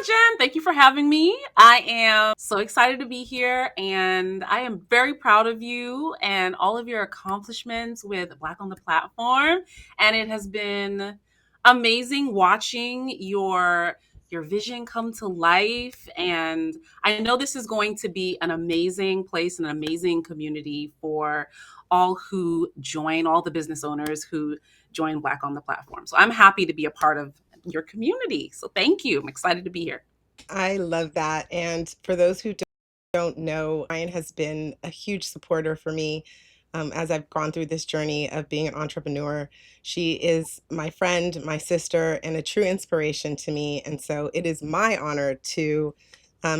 Jen. Thank you for having me. I am so excited to be here, and I am very proud of you and all of your accomplishments with Black on the Platform. And it has been amazing watching your vision come to life. And I know this is going to be an amazing place, an amazing community for all who join, all the business owners who join Black on the Platform. So I'm happy to be a part of your community. So thank you. I'm excited to be here. I love that. And for those who don't know, Ryan has been a huge supporter for me as I've gone through this journey of being an entrepreneur. She is my friend, my sister, and a true inspiration to me. And so it is my honor to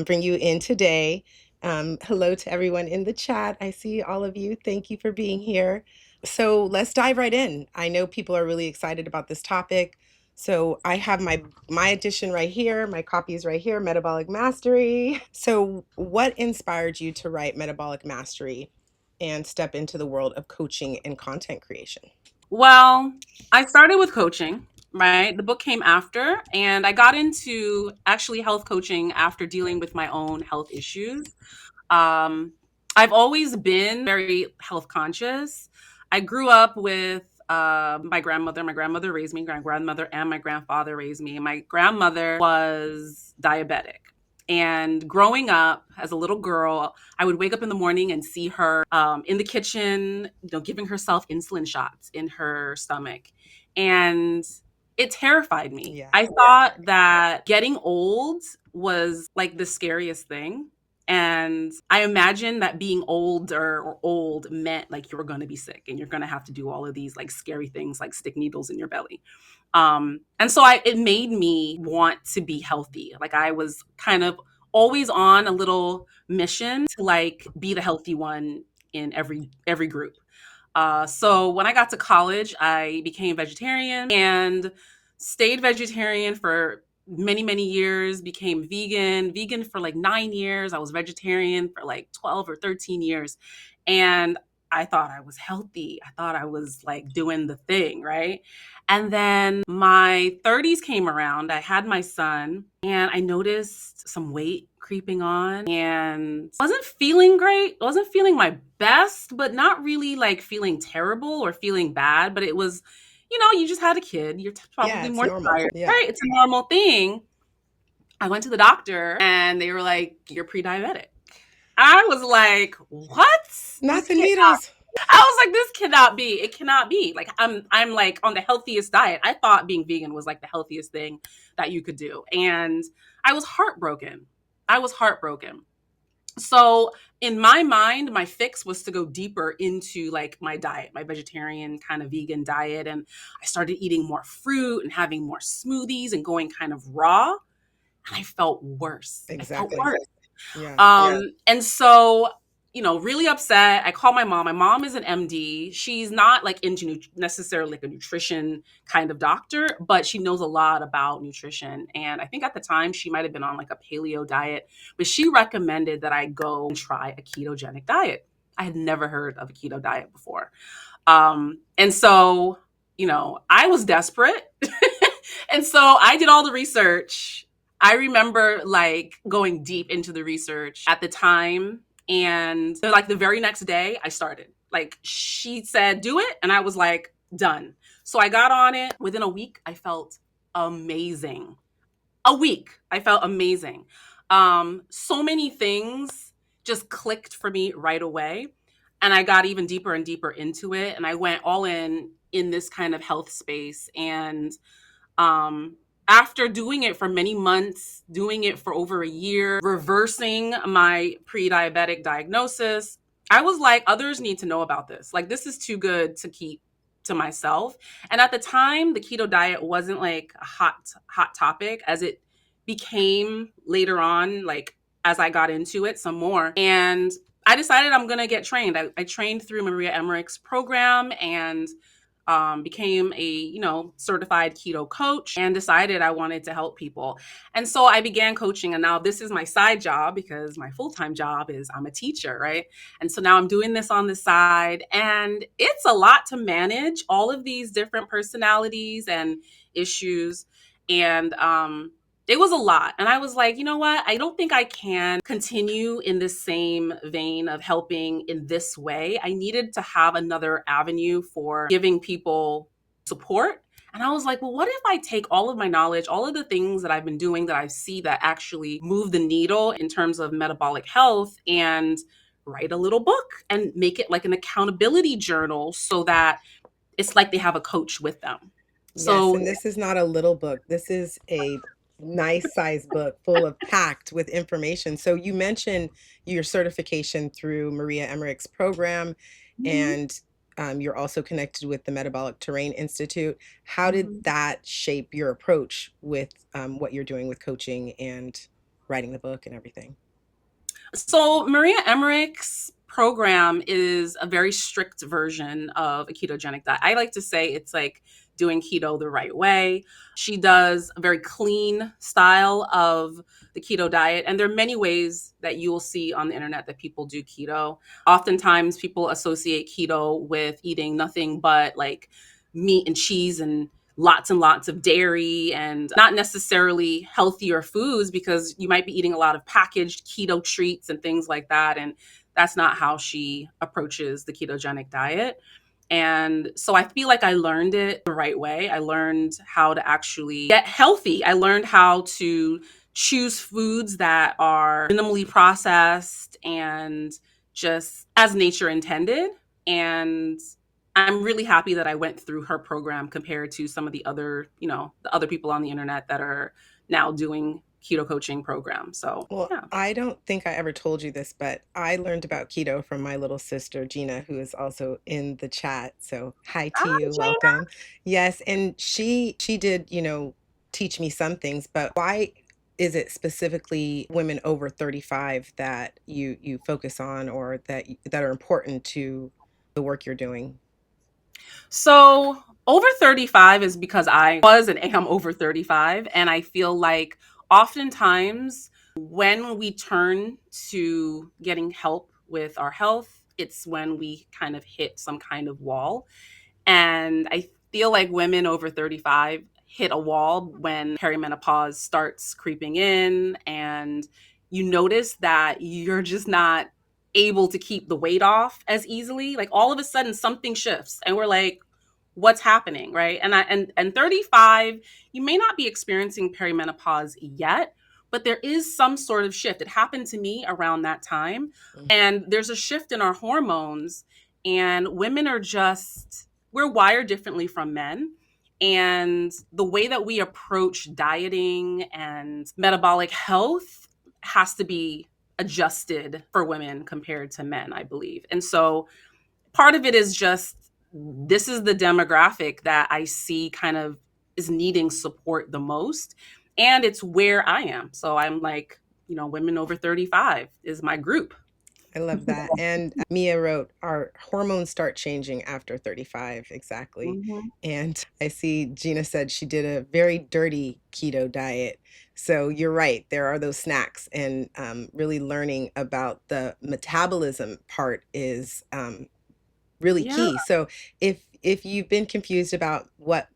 bring you in today. Hello to everyone in the chat. I see all of you. Thank you for being here. So let's dive right in. I know people are really excited about this topic. So I have my edition right here, my copy is right here, Metabolic Mastery. So what inspired you to write Metabolic Mastery and step into the world of coaching and content creation? Well, I started with coaching, right? The book came after, and I got into actually health coaching after dealing with my own health issues. Um, I've always been very health conscious. I grew up with my grandmother. My grandmother raised me, my grandmother and my grandfather raised me. My grandmother was diabetic. And growing up as a little girl, I would wake up in the morning and see her in the kitchen, giving herself insulin shots in her stomach. And it terrified me. Yeah. I thought that getting old was like the scariest thing. And I imagined that being older or old meant like you were going to be sick and you're going to have to do all of these like scary things like stick needles in your belly. And so it made me want to be healthy. Like I was kind of always on a little mission to like be the healthy one in every group. So when I got to college, I became vegetarian and stayed vegetarian for many years, became vegan for like 9 years. I was vegetarian for like 12 or 13 years. And I thought I was healthy. I thought I was like doing the thing, right? And then my 30s came around. I had my son and I noticed some weight creeping on and wasn't feeling great. Wasn't feeling my best, but not really like feeling terrible or feeling bad. But it was, you just had a kid. You're Yeah, probably it's more normal. tired, Yeah. right? It's a normal thing. I went to the doctor and they were like, "You're pre-diabetic." I was like, "What? Not This the can't." needles. I was like, "This cannot be. It cannot be." Like I'm like on the healthiest diet. I thought being vegan was like the healthiest thing that you could do, and I was heartbroken. I was heartbroken. So in my mind, my fix was to go deeper into like my diet, my vegetarian kind of vegan diet, and I started eating more fruit and having more smoothies and going kind of raw. And I felt worse. I felt Exactly. worse. Yeah. And so, really upset. I called my mom. My mom is an MD. She's not like into necessarily like a nutrition kind of doctor, but she knows a lot about nutrition. And I think at the time she might have been on like a paleo diet, but she recommended that I go and try a ketogenic diet. I had never heard of a keto diet before. And so, I was desperate. And so I did all the research. I remember like going deep into the research at the time. And like the very next day, I started. Like she said, do it. And I was like, done. So I got on it. Within a week, I felt amazing. A week, I felt amazing. So many things just clicked for me right away. And I got even deeper and deeper into it. And I went all in this kind of health space. And um, after doing it for many months, doing it for over a year, reversing my pre diabetic diagnosis, I was like, others need to know about this. Like, this is too good to keep to myself. And at the time, the keto diet wasn't like a hot topic as it became later on, like as I got into it some more. And I decided I'm going to get trained. I trained through Maria Emmerich's program and became a certified keto coach and decided I wanted to help people. And so I began coaching, and now this is my side job because my full-time job is I'm a teacher, right? And so now I'm doing this on the side, and it's a lot to manage all of these different personalities and issues. And It was a lot. And I was like, you know what? I don't think I can continue in this same vein of helping in this way. I needed to have another avenue for giving people support. And I was like, well, what if I take all of my knowledge, all of the things that I've been doing that I see that actually move the needle in terms of metabolic health, and write a little book and make it like an accountability journal so that it's like they have a coach with them. Yes, So, and this is not a little book. This is a nice size book full of packed with information. So you mentioned your certification through Maria Emmerich's program, mhm, and you're also connected with the Metabolic Terrain Institute. How did mhm. that shape your approach with what you're doing with coaching and writing the book and everything? So Maria Emmerich's program is a very strict version of a ketogenic diet. I like to say it's like doing keto the right way. She does a very clean style of the keto diet. And there are many ways that you will see on the internet that people do keto. Oftentimes, people associate keto with eating nothing but like meat and cheese and lots of dairy and not necessarily healthier foods, because you might be eating a lot of packaged keto treats and things like that. And that's not how she approaches the ketogenic diet. And so I feel like I learned it the right way. I learned how to actually get healthy. I learned how to choose foods that are minimally processed and just as nature intended. And I'm really happy that I went through her program compared to some of the other, the other people on the internet that are now doing keto coaching programs. So, Well, yeah. I don't think I ever told you this, but I learned about keto from my little sister, Gina, who is also in the chat. So, hi to Hi, you. Jane. Welcome. Yes, and she did, teach me some things, but why is it specifically women over 35 that you focus on, or that are important to the work you're doing? So over 35 is because I was and am over 35. And I feel like oftentimes when we turn to getting help with our health, it's when we kind of hit some kind of wall. And I feel like women over 35 hit a wall when perimenopause starts creeping in, and you notice that you're just not able to keep the weight off as easily. Like all of a sudden something shifts and we're like, what's happening, right? And 35, you may not be experiencing perimenopause yet, but there is some sort of shift. It happened to me around that time. And there's a shift in our hormones, and women are just, we're wired differently from men. And the way that we approach dieting and metabolic health has to be adjusted for women compared to men, I believe. And so part of it is just, this is the demographic that I see kind of is needing support the most. And it's where I am. So I'm like, women over 35 is my group. I love that. And Mia wrote, our hormones start changing after 35, exactly. Mhm. And I see Gina said she did a very dirty keto diet. So you're right, there are those snacks, and really learning about the metabolism part is really Yeah. key. So if you've been confused about what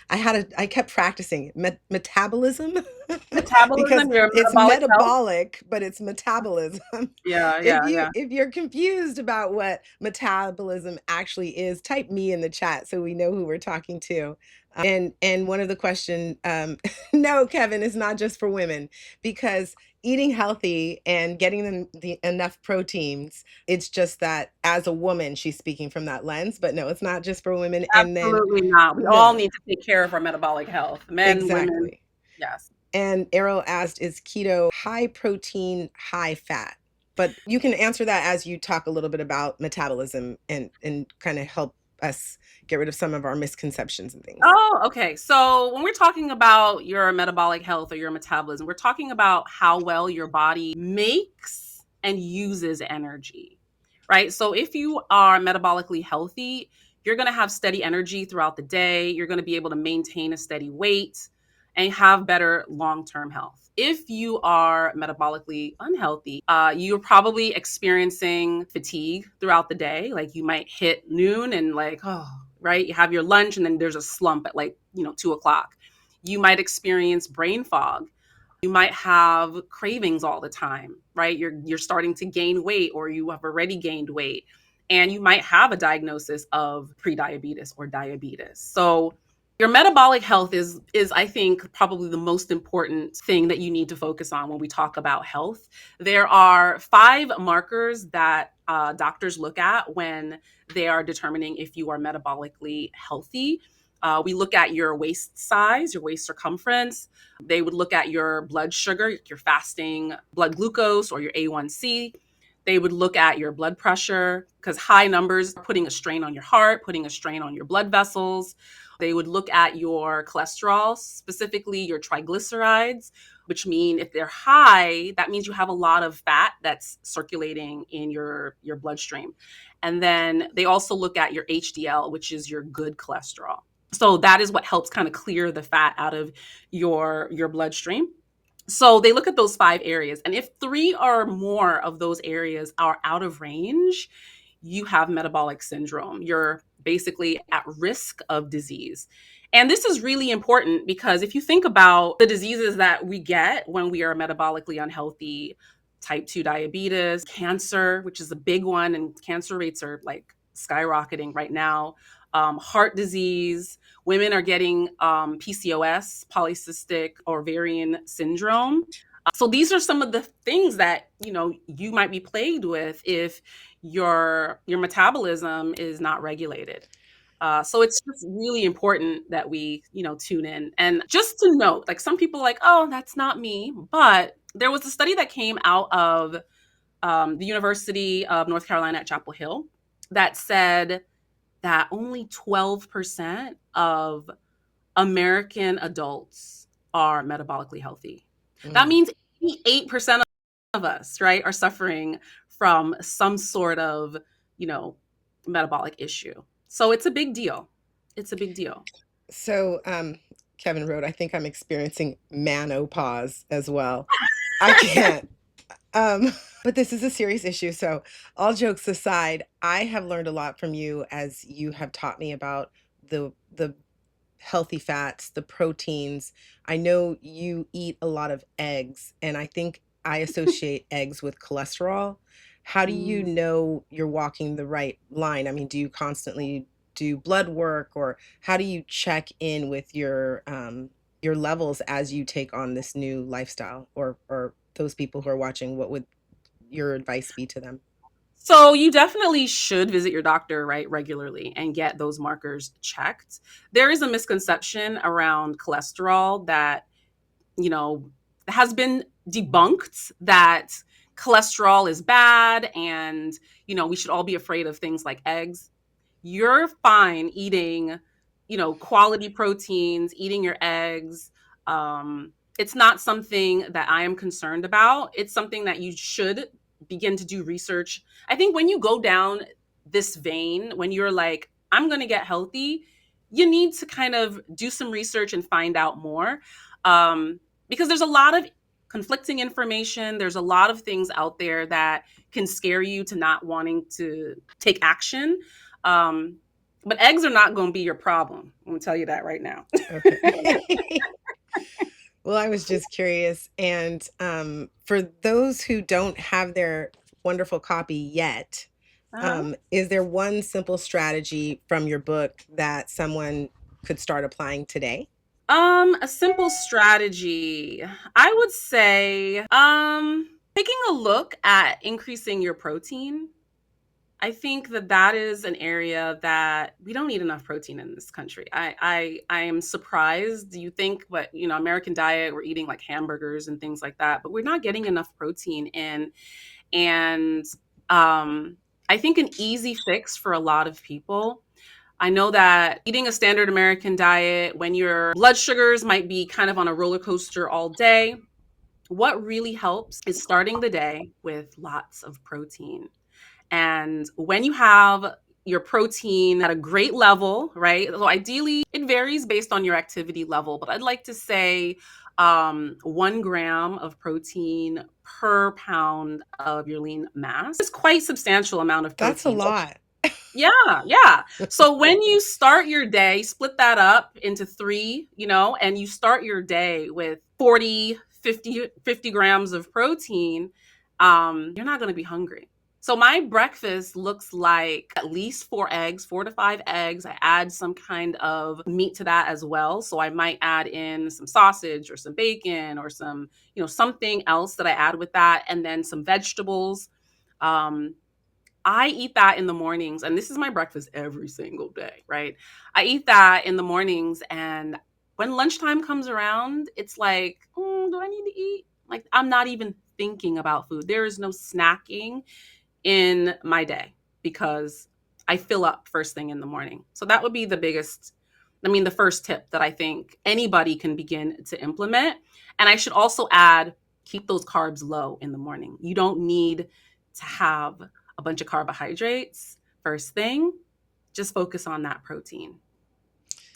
I kept practicing metabolism because Metabolism, your it's metabolic health. metabolic, but it's metabolism. Yeah, yeah, yeah. If you're confused about what metabolism actually is, type me in the chat so we know who we're talking to. And one of the question, no, Kevin, is not just for women, because eating healthy and getting them the enough proteins, it's just that as a woman, she's speaking from that lens, but no, it's not just for women. And then Absolutely not. We all no, need to take care of our metabolic health. Men, women, exactly. yes. And Errol asked, is keto high protein, high fat? But you can answer that as you talk a little bit about metabolism and kind of help us get rid of some of our misconceptions and things. Oh, okay. So when we're talking about your metabolic health or your metabolism, we're talking about how well your body makes and uses energy, right? So if you are metabolically healthy, you're going to have steady energy throughout the day. You're going to be able to maintain a steady weight and have better long-term health. If you are metabolically unhealthy, you're probably experiencing fatigue throughout the day. Like you might hit noon and like, oh, right? You have your lunch and then there's a slump at like, 2 o'clock. You might experience brain fog. You might have cravings all the time, right? You're starting to gain weight, or you have already gained weight, and you might have a diagnosis of prediabetes or diabetes. So your metabolic health is I think probably the most important thing that you need to focus on when we talk about health. There are 5 markers that doctors look at when they are determining if you are metabolically healthy. We look at your waist size, your waist circumference. They would look at your blood sugar, your fasting blood glucose, or your A1C. They would look at your blood pressure, because high numbers are putting a strain on your heart, putting a strain on your blood vessels. They would look at your cholesterol, specifically your triglycerides, which mean if they're high, that means you have a lot of fat that's circulating in your bloodstream. And then they also look at your HDL, which is your good cholesterol. So that is what helps kind of clear the fat out of your bloodstream. So they look at those 5 areas. And if 3 or more of those areas are out of range, you have metabolic syndrome. You're basically at risk of disease. And this is really important because if you think about the diseases that we get when we are metabolically unhealthy, type 2 diabetes, cancer, which is a big one, and cancer rates are like skyrocketing right now, heart disease, women are getting PCOS, polycystic ovarian syndrome. So these are some of the things that you might be plagued with if your metabolism is not regulated. So it's just really important that we tune in. And just to note, like some people are like, oh, that's not me, but there was a study that came out of the University of North Carolina at Chapel Hill that said that only 12% of American adults are metabolically healthy. That Mm. means 88% of us, right, are suffering from some sort of, you know, metabolic issue. So it's a big deal. It's a big deal. So, Kevin wrote, I think I'm experiencing manopause as well. I can't. But this is a serious issue. So, all jokes aside, I have learned a lot from you as you have taught me about the healthy fats, the proteins. I know you eat a lot of eggs, and I think I associate eggs with cholesterol. How do you Mm. know you're walking the right line? I mean, do you constantly do blood work, or how do you check in with your levels as you take on this new lifestyle? Or those people who are watching, what would your advice be to them? So you definitely should visit your doctor, right, regularly and get those markers checked. There is a misconception around cholesterol that has been debunked, that cholesterol is bad and, we should all be afraid of things like eggs. You're fine eating, quality proteins, eating your eggs. It's not something that I am concerned about. It's something that you should begin to do research. I think when you go down this vein, when you're like, I'm going to get healthy, you need to kind of do some research and find out more. Um, because there's a lot of conflicting information. There's a lot of things out there that can scare you to not wanting to take action. Um, but eggs are not going to be your problem. I'm going to tell you that right now. Okay. Well, I was just curious. And for those who don't have their wonderful copy yet, Uh-huh. is there one simple strategy from your book that someone could start applying today? A simple strategy, I would say, taking a look at increasing your protein. I think that that is an area that we don't eat enough protein in this country. I am surprised. You think, but American diet, we're eating like hamburgers and things like that, but we're not getting enough protein in. And I think an easy fix for a lot of people. I know that eating a standard American diet, when your blood sugars might be kind of on a roller coaster all day, what really helps is starting the day with lots of protein. And when you have your protein at a great level, right? So ideally, it varies based on your activity level, but I'd like to say 1 gram of protein per pound of your lean mass is quite substantial amount of That's a protein. So lot. Yeah, yeah. So when you start your day, split that up into three, and you start your day with 40, 50 grams of protein, you're not going to be hungry. So my breakfast looks like at least 4 eggs, 4 to 5 eggs. I add some kind of meat to that as well. So I might add in some sausage or some bacon or some, something else that I add with that, and then some vegetables. Um, I eat that in the mornings, and this is my breakfast every single day, right? I eat that in the mornings, and when lunchtime comes around, it's like, do I need to eat? Like, I'm not even thinking about food. There is no snacking in my day because I fill up first thing in the morning. So that would be the first tip that I think anybody can begin to implement. And I should also add, keep those carbs low in the morning. You don't need to have a bunch of carbohydrates first thing. Just focus on that protein.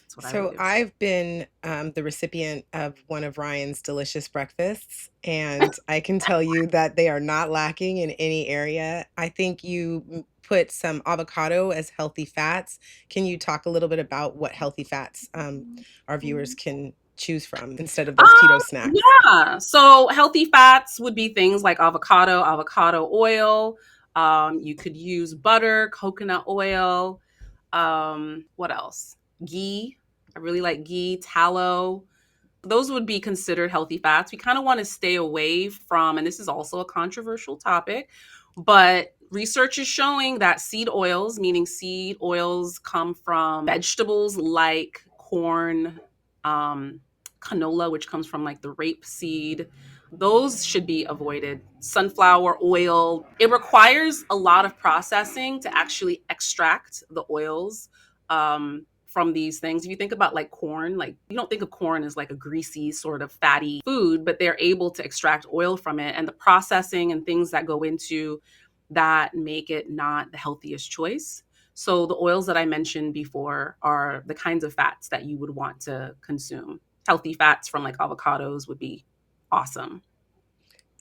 That's what I would So do. I've been the recipient of one of Ryan's delicious breakfasts, and I can tell you that they are not lacking in any area. I think you put some avocado as healthy fats. Can you talk a little bit about what healthy fats our viewers can choose from instead of those keto snacks? Yeah. So healthy fats would be things like avocado oil. You could use butter, coconut oil. What else? Ghee. I really like ghee, tallow. Those would be considered healthy fats. We kind of want to stay away from, and this is also a controversial topic, but research is showing that seed oils, meaning seed oils come from vegetables like corn, um, canola, which comes from like the rape seed. Those should be avoided. Sunflower oil, it requires a lot of processing to actually extract the oils from these things. If you think about like corn, like you don't think of corn as like a greasy sort of fatty food, but they're able to extract oil from it, and the processing and things that go into that make it not the healthiest choice. So the oils that I mentioned before are the kinds of fats that you would want to consume. Healthy fats from like avocados would be awesome.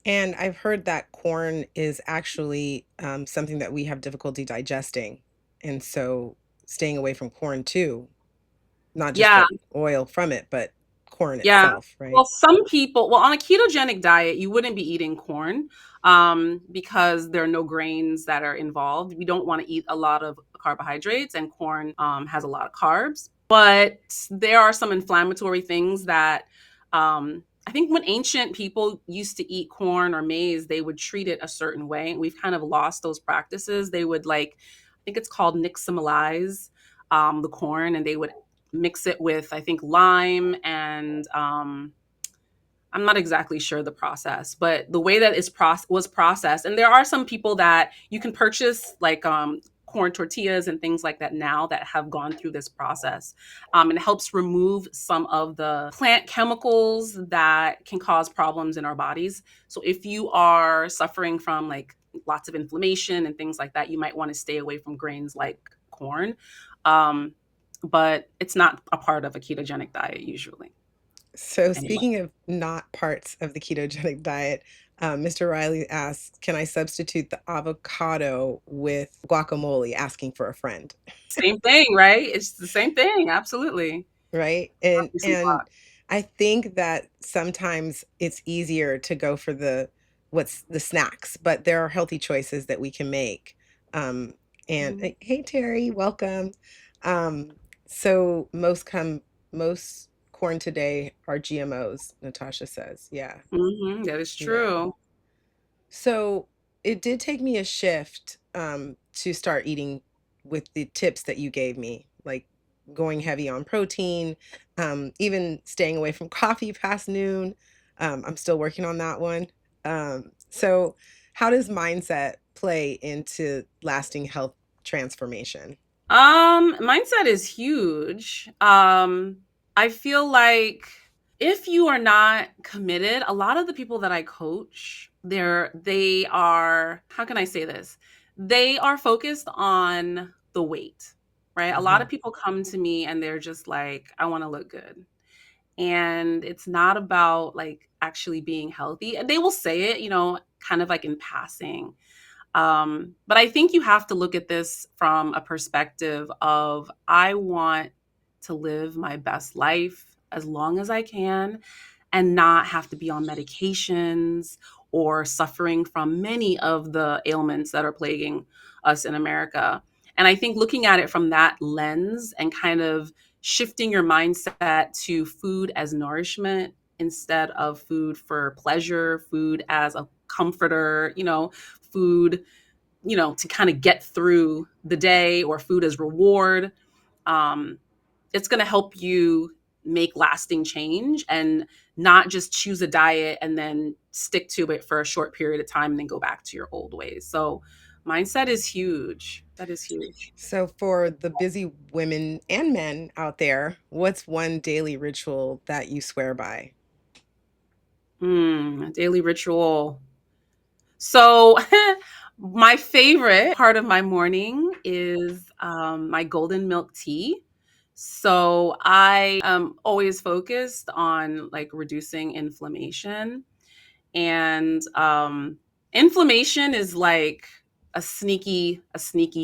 And I've heard that corn is actually something that we have difficulty digesting. And so staying away from corn too, not just Yeah, the oil from it, but corn yeah. itself, Well, right? on a ketogenic diet, you wouldn't be eating corn because there are no grains that are involved. We don't want to eat a lot of carbohydrates, and corn has a lot of carbs. But there are some inflammatory things that I think when ancient people used to eat corn or maize, they would treat it a certain way. We've kind of lost those practices. They would I think it's called nixtamalize the corn, and they would mix it with, I think, lime and I'm not exactly sure the process, but the way that was processed, and there are some people that you can purchase like corn tortillas and things like that now that have gone through this process, and it helps remove some of the plant chemicals that can cause problems in our bodies. So if you are suffering from like lots of inflammation and things like that, you might want to stay away from grains like corn. Um, but it's not a part of a ketogenic diet usually. So Anyway. speaking of not parts of the ketogenic diet, Mr. Riley asks, can I substitute the avocado with guacamole, asking for a friend? Same thing, right? It's the same thing, absolutely. Right? Love me some And guac. I think that sometimes it's easier to go for the snacks, but there are healthy choices that we can make. Um, and Mhm, hey Terry, welcome. Um, so most corn today are GMOs, Natasha says. Yeah. mhm, that is Yeah. true. So it did take me a shift to start eating with the tips that you gave me, like going heavy on protein, even staying away from coffee past noon. I'm still working on that one. So, how does mindset play into lasting health transformation? Mindset is huge. I feel like if you are not committed, a lot of the people that I coach, they are, how can I say this? They are focused on the weight, right? A lot Hmm. of people come to me and they're just like, I want to look good. And it's not about like actually being healthy. And they will say it, kind of like in passing. But I think you have to look at this from a perspective of I want to live my best life as long as I can and not have to be on medications or suffering from many of the ailments that are plaguing us in America. And I think looking at it from that lens and kind of shifting your mindset to food as nourishment instead of food for pleasure, food as a comforter, food, to kind of get through the day, or food as reward. Um, it's going to help you make lasting change and not just choose a diet and then stick to it for a short period of time and then go back to your old ways. So mindset is huge. That is huge. So, for the busy women and men out there, what's one daily ritual that you swear by? Daily ritual. So, my favorite part of my morning is my golden milk tea. So, I am always focused on like reducing inflammation. And inflammation is like a sneaky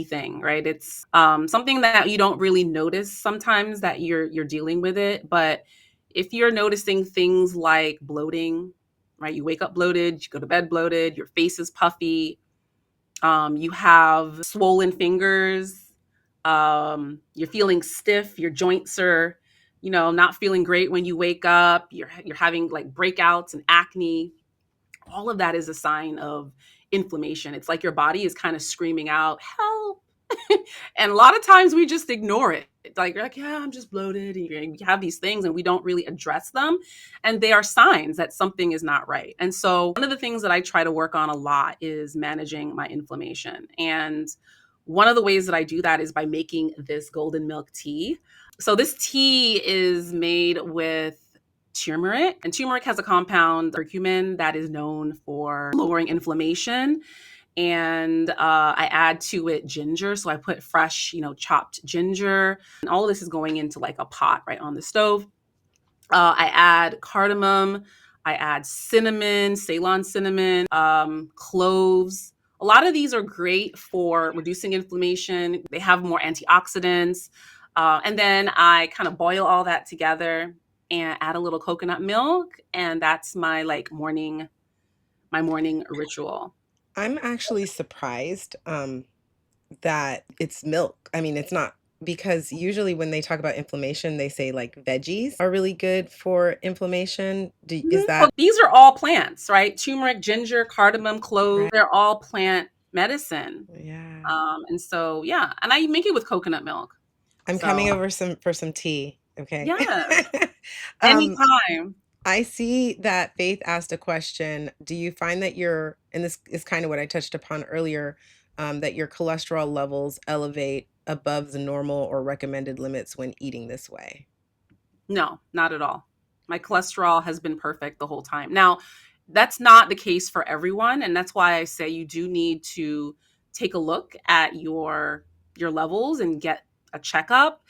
thing, right? It's something that you don't really notice sometimes that you're dealing with it. But if you're noticing things like bloating, right? You wake up bloated, you go to bed bloated, your face is puffy, you have swollen fingers, you're feeling stiff, your joints are, not feeling great when you wake up, you're having like breakouts and acne. All of that is a sign of inflammation. It's like your body is kind of screaming out, help. And a lot of times we just ignore it. Like, you're like, yeah, I'm just bloated. And you have these things and we don't really address them. And they are signs that something is not right. And so, one of the things that I try to work on a lot is managing my inflammation. And one of the ways that I do that is by making this golden milk tea. So, this tea is made with turmeric, and turmeric has a compound, curcumin, that is known for lowering inflammation. And I add to it ginger. So I put fresh, chopped ginger. And all of this is going into like a pot right on the stove. I add cardamom. I add cinnamon, Ceylon cinnamon, cloves. A lot of these are great for reducing inflammation. They have more antioxidants. And then I kind of boil all that together and add a little coconut milk. And that's my morning ritual. I'm actually surprised that it's milk. I mean, it's not, because usually when they talk about inflammation, they say like veggies are really good for inflammation. Is Well, that these are all plants, right? Turmeric, ginger, cardamom, cloves, right? they're all plant medicine. Yeah. And so, yeah, and I make it with coconut milk. I'm coming So, over for some tea. Okay. yes, um, anytime. I see that Faith asked a question. Do you find that and this is kind of what I touched upon earlier, that your cholesterol levels elevate above the normal or recommended limits when eating this way? No, not at all. My cholesterol has been perfect the whole time. Now, that's not the case for everyone, and that's why I say you do need to take a look at your levels and get a checkup.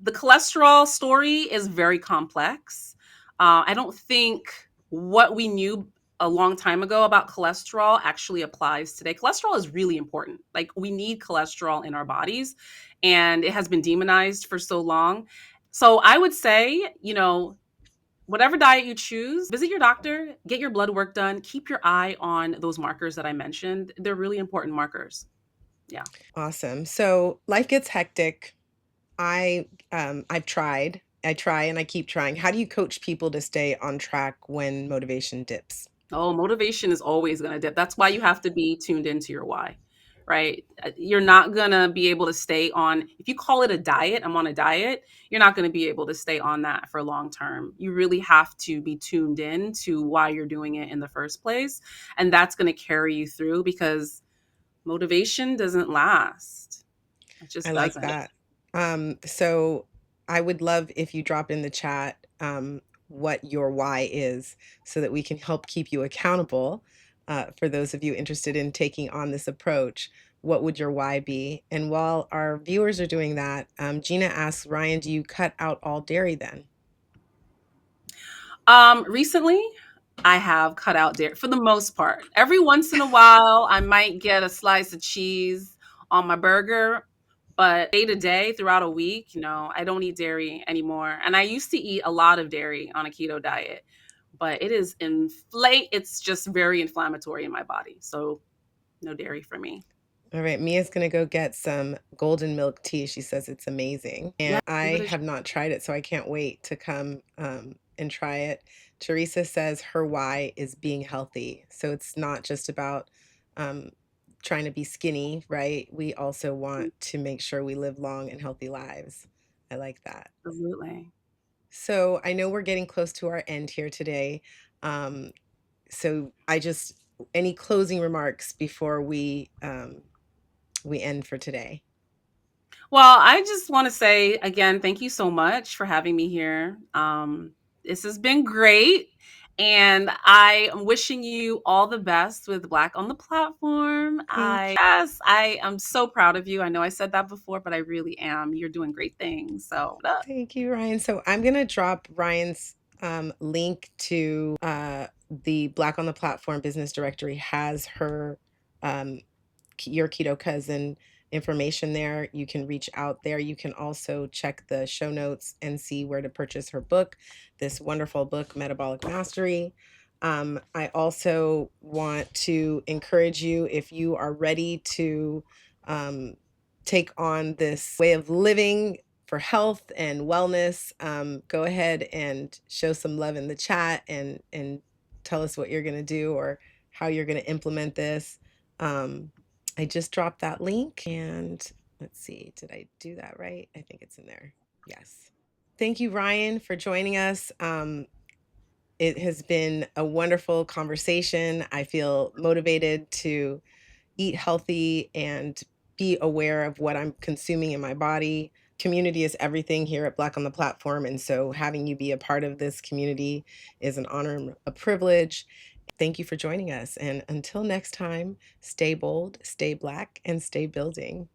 The cholesterol story is very complex. I don't think what we knew a long time ago about cholesterol actually applies today. Cholesterol is really important. Like, we need cholesterol in our bodies, and it has been demonized for so long. So I would say, whatever diet you choose, visit your doctor, get your blood work done, keep your eye on those markers that I mentioned. They're really important markers. Yeah. Awesome. So life gets hectic. I've tried. I try and I keep trying. How do you coach people to stay on track when motivation dips? Oh, motivation is always going to dip. That's why you have to be tuned into your why, right? You're not going to be able to stay on, if you call it a diet, I'm on a diet, you're not going to be able to stay on that for long term. You really have to be tuned in to why you're doing it in the first place. And that's going to carry you through, because motivation doesn't last. It I just like doesn't. that. So I would love if you drop in the chat what your why is so that we can help keep you accountable. For those of you interested in taking on this approach, what would your why be? And while our viewers are doing that, Gina asks, Ryan, do you cut out all dairy then? Recently, I have cut out dairy for the most part. Every once in a while, I might get a slice of cheese on my burger, but day to day throughout a week, no, I don't eat dairy anymore. And I used to eat a lot of dairy on a keto diet, but it's just very inflammatory in my body. So no dairy for me. All right, Mia's gonna go get some golden milk tea. She says it's amazing, Yeah, and give it I a have not tried it, so I can't wait to come and try it. Teresa says her why is being healthy, so it's not just about um, trying to be skinny, right? We also want to make sure we live long and healthy lives. I like that. absolutely. So I know we're getting close to our end here today. Um, so I just any closing remarks before we end for today. Well, I just want to say again, thank you so much for having me here. This has been great. And I am wishing you all the best with Black on the Platform. Thank Yes, I am so proud of you. I know I said that before, but I really am. You're doing great things. So, Thank you, Ryan. So I'm gonna drop Ryan's link to the Black on the Platform business directory has her um, your keto cousin information there. You can reach out there. You can also check the show notes and see where to purchase her book, this wonderful book, Metabolic Mastery. I also want to encourage you if you are ready to um, take on this way of living for health and wellness, go ahead and show some love in the chat and tell us what you're going to do or how you're going to implement this. I just dropped that link and let's see, did I do that right? I think it's in there. Yes. Thank you, Ryan, for joining us. It has been a wonderful conversation. I feel motivated to eat healthy and be aware of what I'm consuming in my body. Community is everything here at Black on the Platform. And so having you be a part of this community is an honor and a privilege. Thank you for joining us. And until next time, stay bold, stay Black, and stay building.